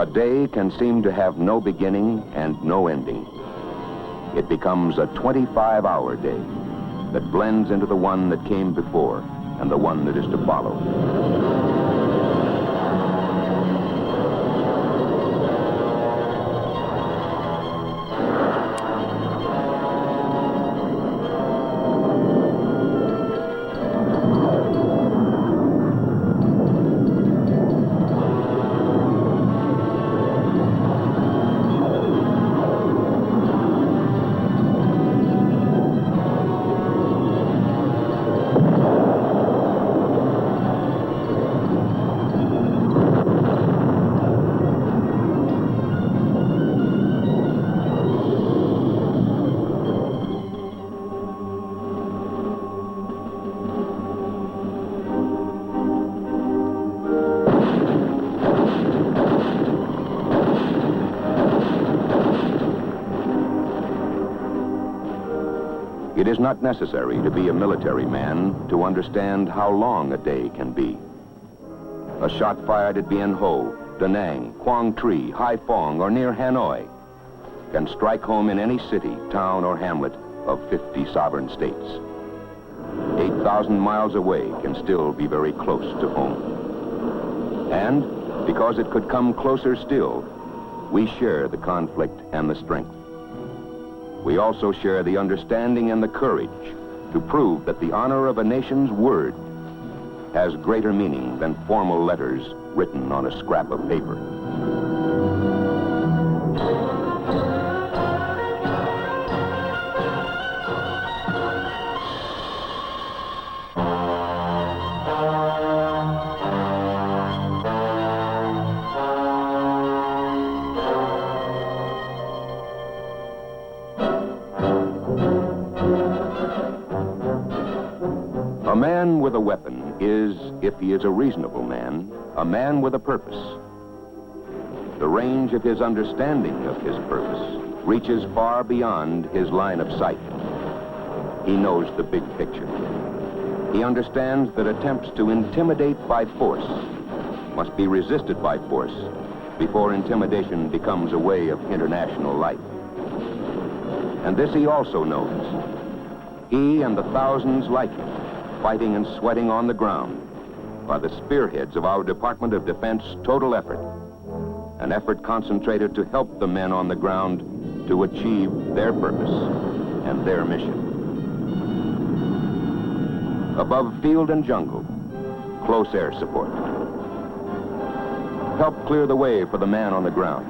A day can seem to have no beginning and no ending. It becomes a 25-hour day that blends into the one that came before and the one that is to follow. It is not necessary to be a military man to understand how long a day can be. A shot fired at Bien Ho, Da Nang, Quang Tri, Haiphong, or near Hanoi can strike home in any city, town, or hamlet of 50 sovereign states. 8,000 miles away can still be very close to home. And because it could come closer still, we share the conflict and the strength. We also share the understanding and the courage to prove that the honor of a nation's word has greater meaning than formal letters written on a scrap of paper. A man with a weapon is, if he is a reasonable man, a man with a purpose. The range of his understanding of his purpose reaches far beyond his line of sight. He knows the big picture. He understands that attempts to intimidate by force must be resisted by force before intimidation becomes a way of international life. And this he also knows. He and the thousands like him, fighting and sweating on the ground, are the spearheads of our Department of Defense total effort, an effort concentrated to help the men on the ground to achieve their purpose and their mission. Above field and jungle, close air support. Help clear the way for the man on the ground.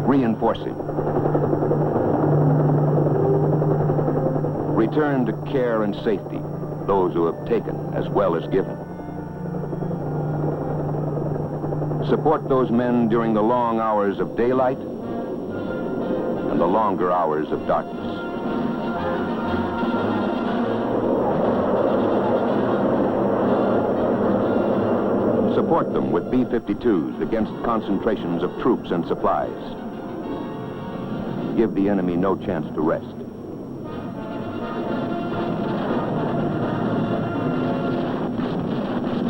Reinforcing. Return to care and safety those who have taken as well as given. Support those men during the long hours of daylight and the longer hours of darkness. Support them with B-52s against concentrations of troops and supplies. Give the enemy no chance to rest.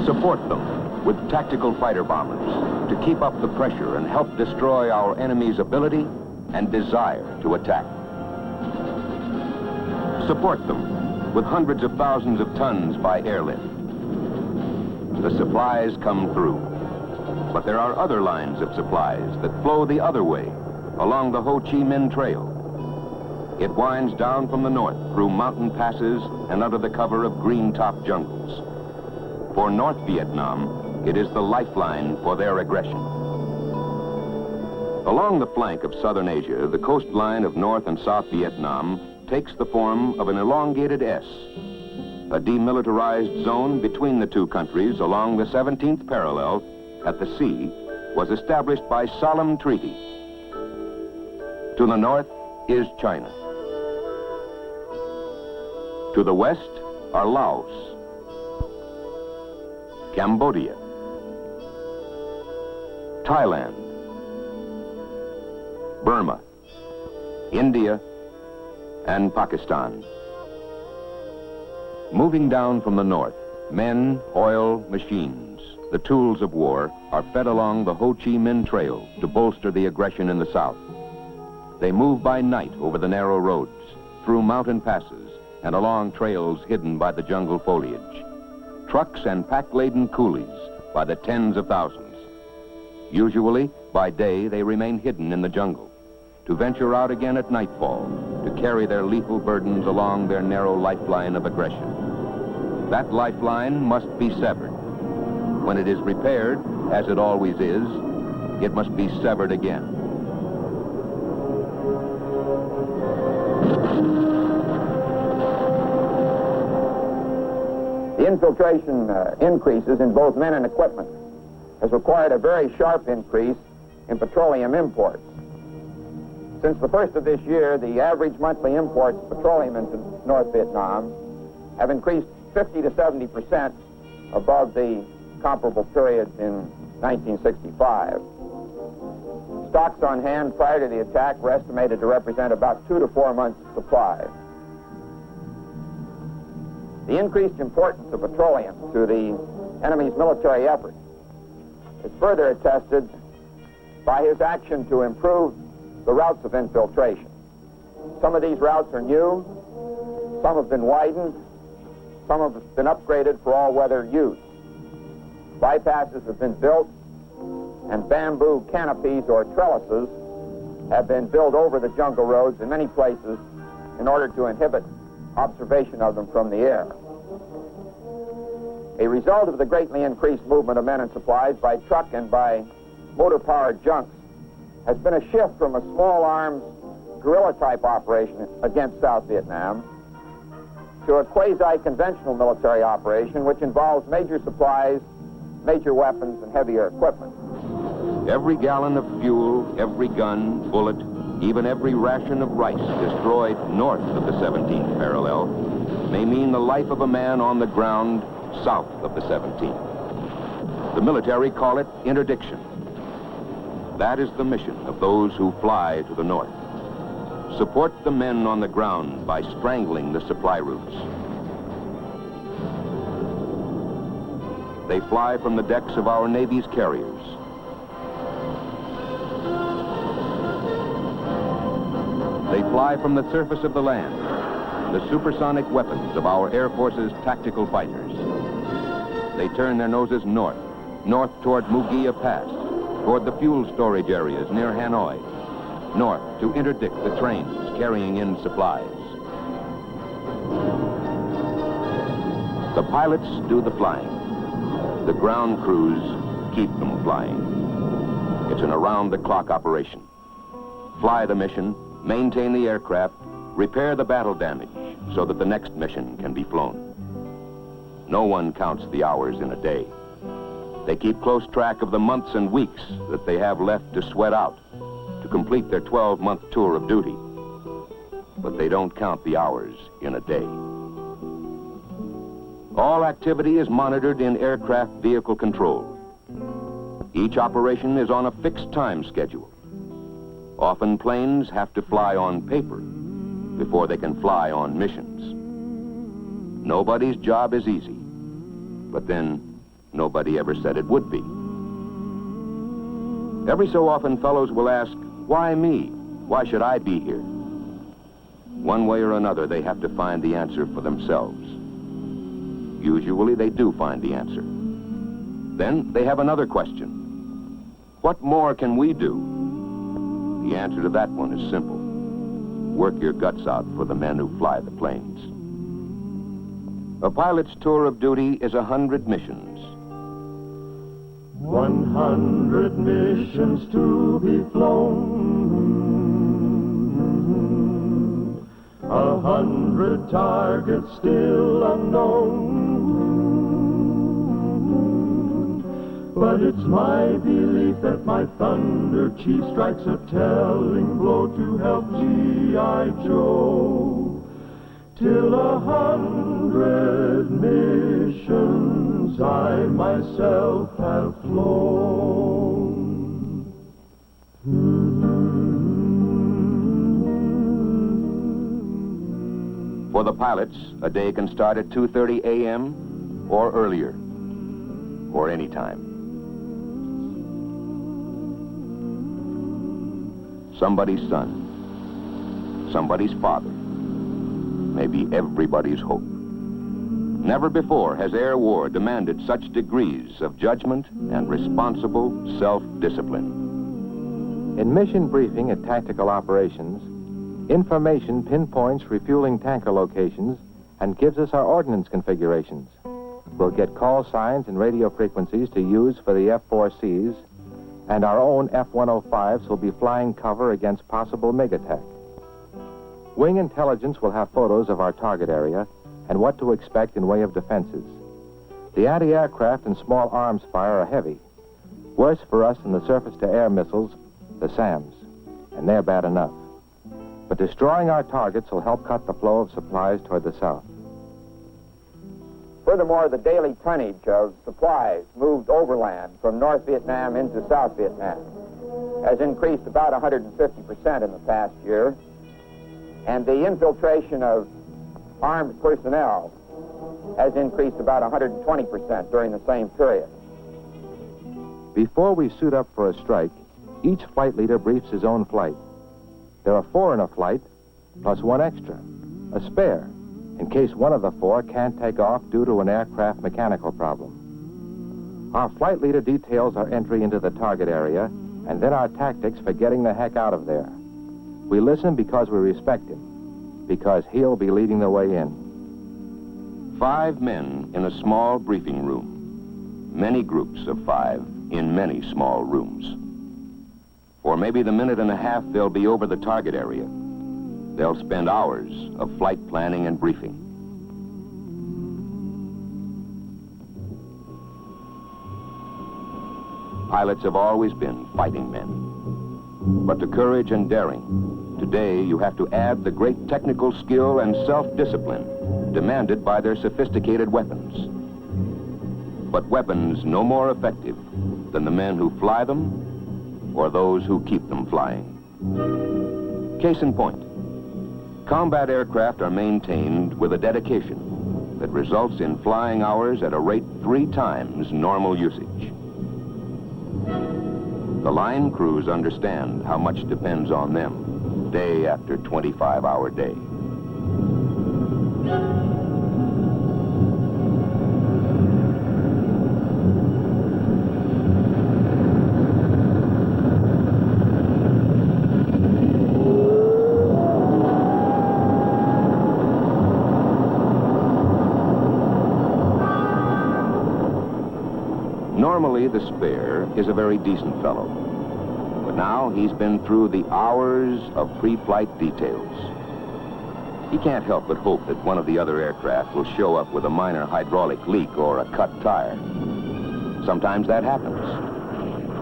Support them with tactical fighter bombers to keep up the pressure and help destroy our enemy's ability and desire to attack. Support them with hundreds of thousands of tons by airlift. The supplies come through, but there are other lines of supplies that flow the other way along the Ho Chi Minh Trail. It winds down from the north through mountain passes and under the cover of green-top jungles. For North Vietnam, it is the lifeline for their aggression. Along the flank of southern Asia, the coastline of North and South Vietnam takes the form of an elongated S. A demilitarized zone between the two countries along the 17th parallel at the sea was established by solemn treaty. To the north is China. To the west are Laos, Cambodia, Thailand, Burma, India, and Pakistan. Moving down from the north, men, oil, machines, the tools of war, are fed along the Ho Chi Minh Trail to bolster the aggression in the south. They move by night over the narrow roads, through mountain passes, and along trails hidden by the jungle foliage. Trucks and pack-laden coolies by the tens of thousands. Usually, by day, they remain hidden in the jungle, to venture out again at nightfall, to carry their lethal burdens along their narrow lifeline of aggression. That lifeline must be severed. When it is repaired, as it always is, it must be severed again. The infiltration increases in both men and equipment has required a very sharp increase in petroleum imports. Since the first of this year, the average monthly imports of petroleum into North Vietnam have increased 50 to 70% above the comparable periods in 1965. Stocks on hand prior to the attack were estimated to represent about 2 to 4 months' supply. The increased importance of petroleum to the enemy's military effort is further attested by his action to improve the routes of infiltration. Some of these routes are new, some have been widened, some have been upgraded for all-weather use. Bypasses have been built, and bamboo canopies or trellises have been built over the jungle roads in many places in order to inhibit observation of them from the air. A result of the greatly increased movement of men and supplies by truck and by motor-powered junks has been a shift from a small-arms guerrilla-type operation against South Vietnam to a quasi-conventional military operation which involves major supplies, major weapons, and heavier equipment. Every gallon of fuel, every gun, bullet, even every ration of rice destroyed north of the 17th parallel may mean the life of a man on the ground south of the 17th. The military call it interdiction. That is the mission of those who fly to the north. Support the men on the ground by strangling the supply routes. They fly from the decks of our Navy's carriers. They fly from the surface of the land, the supersonic weapons of our Air Force's tactical fighters. They turn their noses north toward Mugia Pass, toward the fuel storage areas near Hanoi, north to interdict the trains carrying in supplies. The pilots do the flying. The ground crews keep them flying. It's an around-the-clock operation. Fly the mission, maintain the aircraft, repair the battle damage so that the next mission can be flown. No one counts the hours in a day. They keep close track of the months and weeks that they have left to sweat out to complete their 12-month tour of duty. But they don't count the hours in a day. All activity is monitored in aircraft vehicle control. Each operation is on a fixed time schedule. Often planes have to fly on paper before they can fly on missions. Nobody's job is easy, but then nobody ever said it would be. Every so often fellows will ask, why me? Why should I be here? One way or another, they have to find the answer for themselves. Usually they do find the answer. Then they have another question. What more can we do? The answer to that one is simple. Work your guts out for the men who fly the planes. A pilot's tour of duty is 100 missions. 100 missions to be flown. 100 targets still unknown. But it's my belief that my Thunder Chief strikes a telling blow to help G.I. Joe. Till 100 missions I myself have flown. For the pilots, a day can start at 2:30 a.m. or earlier, or any time. Somebody's son, somebody's father, maybe everybody's hope. Never before has air war demanded such degrees of judgment and responsible self-discipline. In mission briefing at tactical operations, information pinpoints refueling tanker locations and gives us our ordnance configurations. We'll get call signs and radio frequencies to use for the F-4Cs, and our own F-105s will be flying cover against possible MiG attack. Wing intelligence will have photos of our target area and what to expect in way of defenses. The anti-aircraft and small arms fire are heavy. Worse for us than the surface-to-air missiles, the SAMs, and they're bad enough. But destroying our targets will help cut the flow of supplies toward the south. Furthermore, the daily tonnage of supplies moved overland from North Vietnam into South Vietnam has increased about 150% in the past year, and the infiltration of armed personnel has increased about 120% during the same period. Before we suit up for a strike, each flight leader briefs his own flight. There are 4 in a flight, plus 1 extra, a spare, in case one of the 4 can't take off due to an aircraft mechanical problem. Our flight leader details our entry into the target area, and then our tactics for getting the heck out of there. We listen because we respect him, because he'll be leading the way in. 5 men in a small briefing room. Many groups of 5 in many small rooms. For maybe the minute and a half they'll be over the target area, they'll spend hours of flight planning and briefing. Pilots have always been fighting men. But to courage and daring, today you have to add the great technical skill and self-discipline demanded by their sophisticated weapons. But weapons no more effective than the men who fly them or those who keep them flying. Case in point, combat aircraft are maintained with a dedication that results in flying hours at a rate 3 times normal usage. The line crews understand how much depends on them day after 25-hour day. Normally, the spare is a very decent fellow. But now he's been through the hours of pre-flight details. He can't help but hope that one of the other aircraft will show up with a minor hydraulic leak or a cut tire. Sometimes that happens,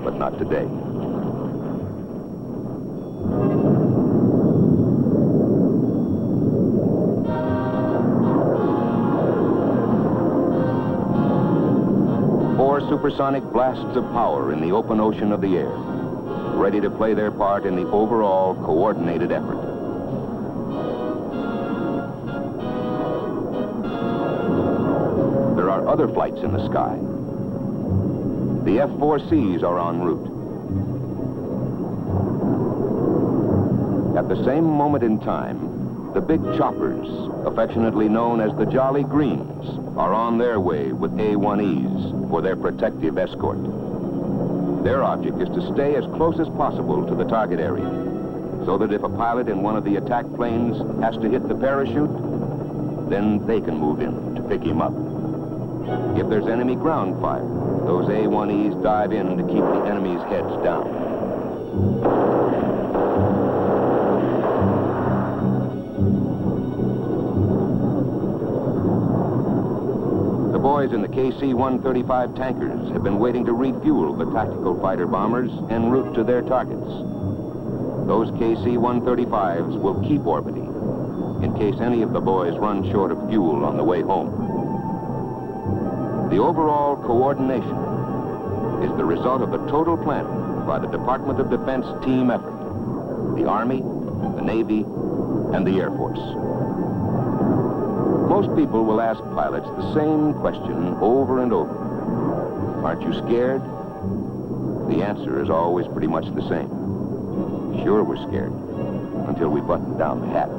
but not today. Supersonic blasts of power in the open ocean of the air, ready to play their part in the overall coordinated effort. There are other flights in the sky. The F-4Cs are en route. At the same moment in time, the big choppers, affectionately known as the Jolly Greens, are on their way with A-1Es for their protective escort. Their object is to stay as close as possible to the target area, so that if a pilot in one of the attack planes has to hit the parachute, then they can move in to pick him up. If there's enemy ground fire, those A-1Es dive in to keep the enemy's heads down. The boys in the KC-135 tankers have been waiting to refuel the tactical fighter bombers en route to their targets. Those KC-135s will keep orbiting in case any of the boys run short of fuel on the way home. The overall coordination is the result of a total planning by the Department of Defense team effort, the Army, the Navy, and the Air Force. Most people will ask pilots the same question over and over. Aren't you scared? The answer is always pretty much the same. Sure, we're scared, until we button down the hatch.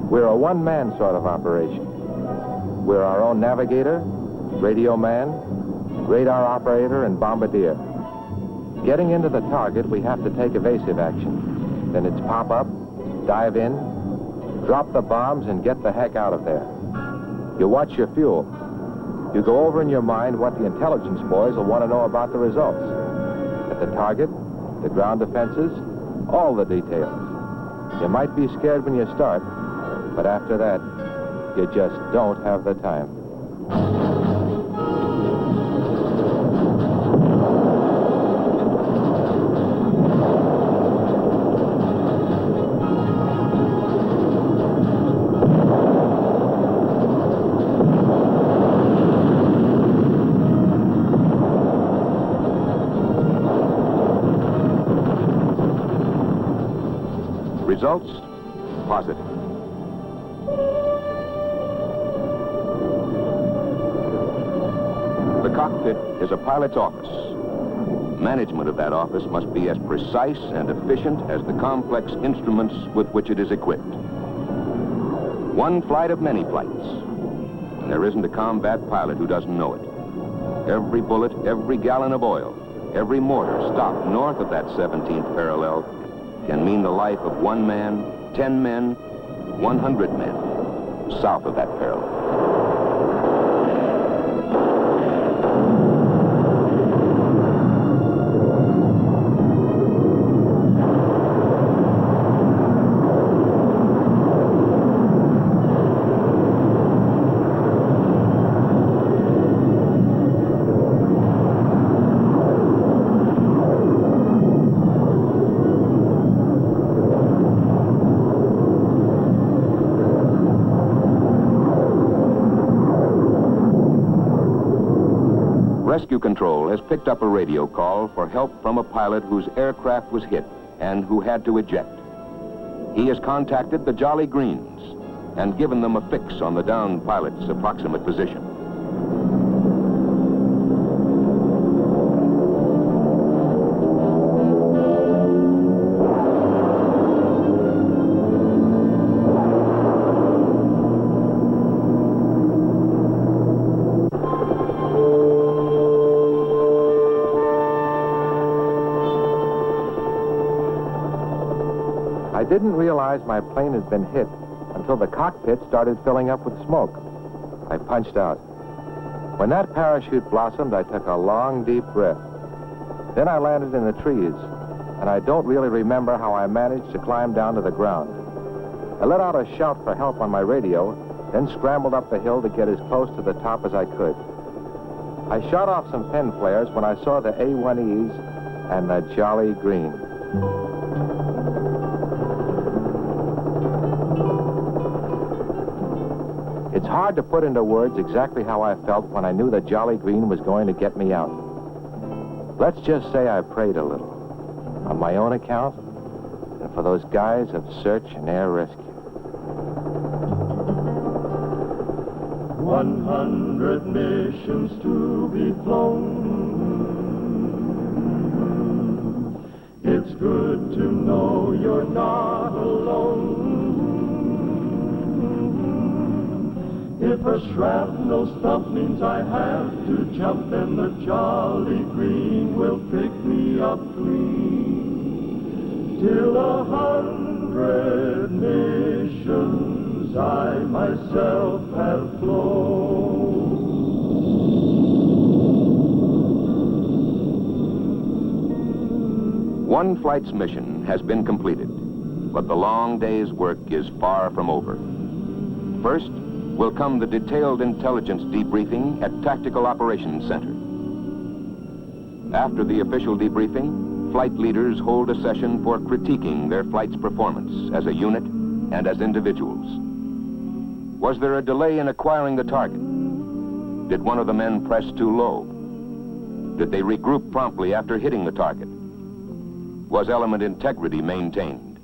We're a one-man sort of operation. We're our own navigator, radio man, radar operator, and bombardier. Getting into the target, we have to take evasive action. Then it's pop up, dive in, drop the bombs, and get the heck out of there. You watch your fuel. You go over in your mind what the intelligence boys will want to know about the results. At the target, the ground defenses, all the details. You might be scared when you start, but after that, you just don't have the time. Results? Positive. The cockpit is a pilot's office. Management of that office must be as precise and efficient as the complex instruments with which it is equipped. One flight of many flights. And there isn't a combat pilot who doesn't know it. Every bullet, every gallon of oil, every mortar stopped north of that 17th parallel can mean the life of 1 man, 10 men, 100 men south of that parallel. Rescue Control has picked up a radio call for help from a pilot whose aircraft was hit and who had to eject. He has contacted the Jolly Greens and given them a fix on the downed pilot's approximate position. I didn't realize my plane had been hit until the cockpit started filling up with smoke. I punched out. When that parachute blossomed, I took a long, deep breath. Then I landed in the trees, and I don't really remember how I managed to climb down to the ground. I let out a shout for help on my radio, then scrambled up the hill to get as close to the top as I could. I shot off some pen flares when I saw the A-1Es and the Jolly Green. It's hard to put into words exactly how I felt when I knew the Jolly Green was going to get me out. Let's just say I prayed a little, on my own account, and for those guys of search and air rescue. 100 missions to be flown. It's good to know you're not alone. If a shrapnel stump means I have to jump, then the Jolly Green will pick me up clean. Till 100 missions I myself have flown. One flight's mission has been completed, but the long day's work is far from over. First will come the detailed intelligence debriefing at Tactical Operations Center. After the official debriefing, flight leaders hold a session for critiquing their flight's performance as a unit and as individuals. Was there a delay in acquiring the target? Did one of the men press too low? Did they regroup promptly after hitting the target? Was element integrity maintained?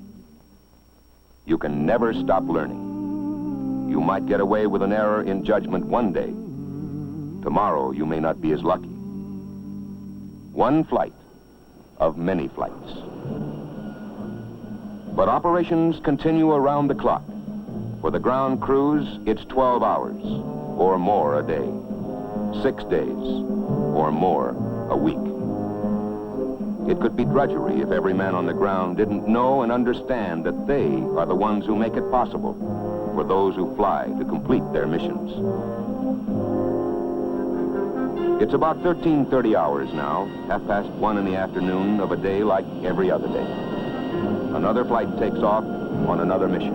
You can never stop learning. You might get away with an error in judgment one day. Tomorrow, you may not be as lucky. One flight of many flights. But operations continue around the clock. For the ground crews, it's 12 hours or more a day, 6 days or more a week. It could be drudgery if every man on the ground didn't know and understand that they are the ones who make it possible for those who fly to complete their missions. It's about 13:30 hours now, 1:30 in the afternoon of a day like every other day. Another flight takes off on another mission.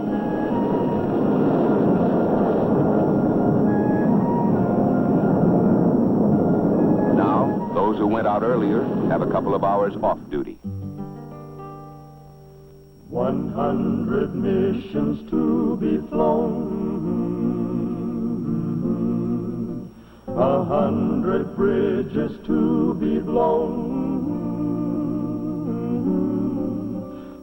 Now, those who went out earlier have a couple of hours off duty. 100 missions to be flown, 100 bridges to be blown.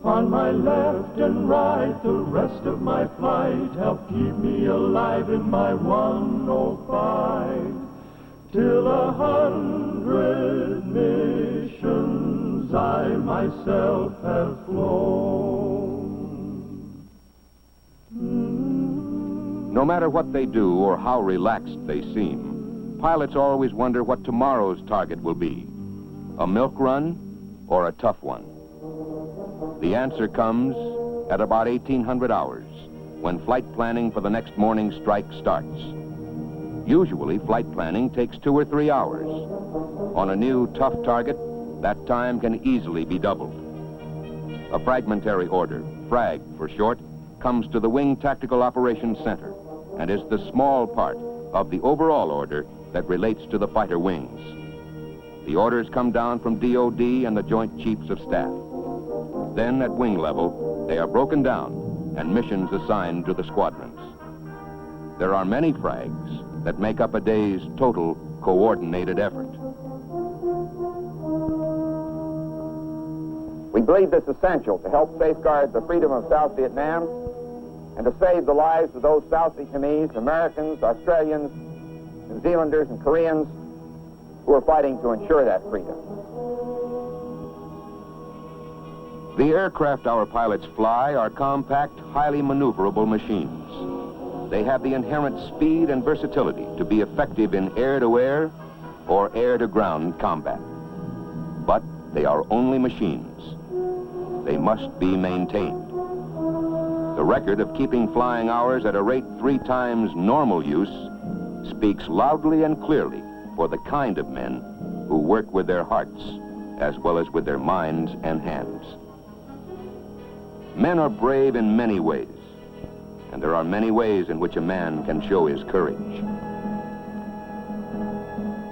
On my left and right, the rest of my flight help keep me alive in my 105. Till 100 missions I myself have flown. No matter what they do or how relaxed they seem, pilots always wonder what tomorrow's target will be. A milk run or a tough one? The answer comes at about 1800 hours, when flight planning for the next morning's strike starts. Usually, flight planning takes 2 or 3 hours. On a new tough target, that time can easily be doubled. A fragmentary order, FRAG for short, comes to the Wing Tactical Operations Center and is the small part of the overall order that relates to the fighter wings. The orders come down from DOD and the Joint Chiefs of Staff. Then at wing level, they are broken down and missions assigned to the squadrons. There are many frags that make up a day's total coordinated effort. We believe this essential to help safeguard the freedom of South Vietnam and to save the lives of those South Vietnamese, Americans, Australians, New Zealanders, and Koreans who are fighting to ensure that freedom. The aircraft our pilots fly are compact, highly maneuverable machines. They have the inherent speed and versatility to be effective in air-to-air or air-to-ground combat. But they are only machines. They must be maintained. The record of keeping flying hours at a rate 3 times normal use speaks loudly and clearly for the kind of men who work with their hearts as well as with their minds and hands. Men are brave in many ways, and there are many ways in which a man can show his courage.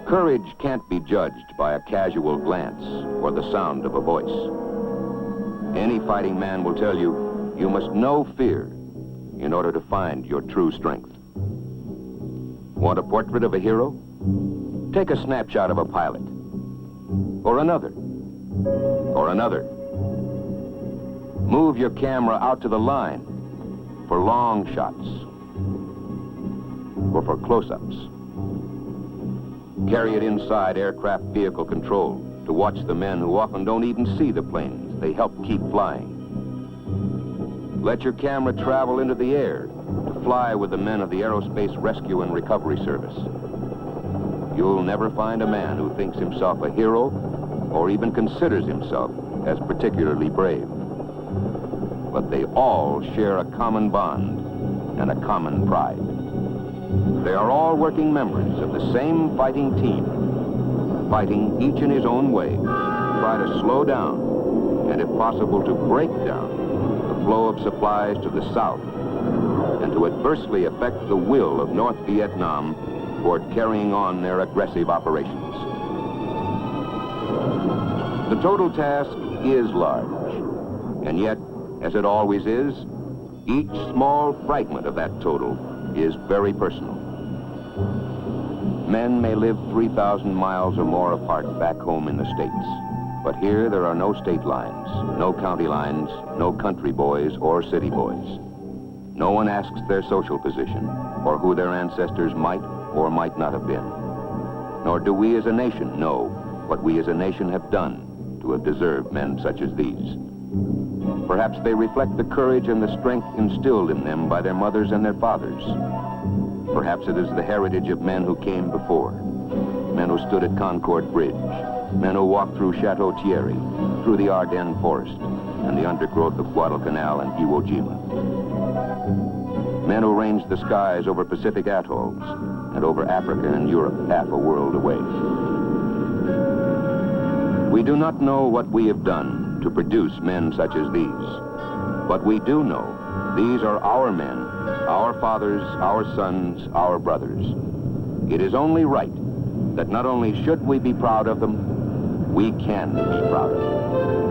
Courage can't be judged by a casual glance or the sound of a voice. Any fighting man will tell you, you must know fear in order to find your true strength. Want a portrait of a hero? Take a snapshot of a pilot, or another, or another. Move your camera out to the line for long shots or for close-ups. Carry it inside aircraft vehicle control to watch the men who often don't even see the planes they help keep flying. Let your camera travel into the air to fly with the men of the Aerospace Rescue and Recovery Service. You'll never find a man who thinks himself a hero or even considers himself as particularly brave. But they all share a common bond and a common pride. They are all working members of the same fighting team, fighting each in his own way, to try to slow down and, if possible, to break down the flow of supplies to the south and to adversely affect the will of North Vietnam toward carrying on their aggressive operations. The total task is large, and yet, as it always is, each small fragment of that total is very personal. Men may live 3,000 miles or more apart back home in the States, but here there are no state lines, no county lines, no country boys or city boys. No one asks their social position or who their ancestors might or might not have been. Nor do we as a nation know what we as a nation have done to have deserved men such as these. Perhaps they reflect the courage and the strength instilled in them by their mothers and their fathers. Perhaps it is the heritage of men who came before, men who stood at Concord Bridge, men who walked through Chateau Thierry, through the Ardennes Forest, and the undergrowth of Guadalcanal and Iwo Jima. Men who ranged the skies over Pacific atolls and over Africa and Europe half a world away. We do not know what we have done to produce men such as these, but we do know these are our men, our fathers, our sons, our brothers. It is only right that not only should we be proud of them, we can be proud of them.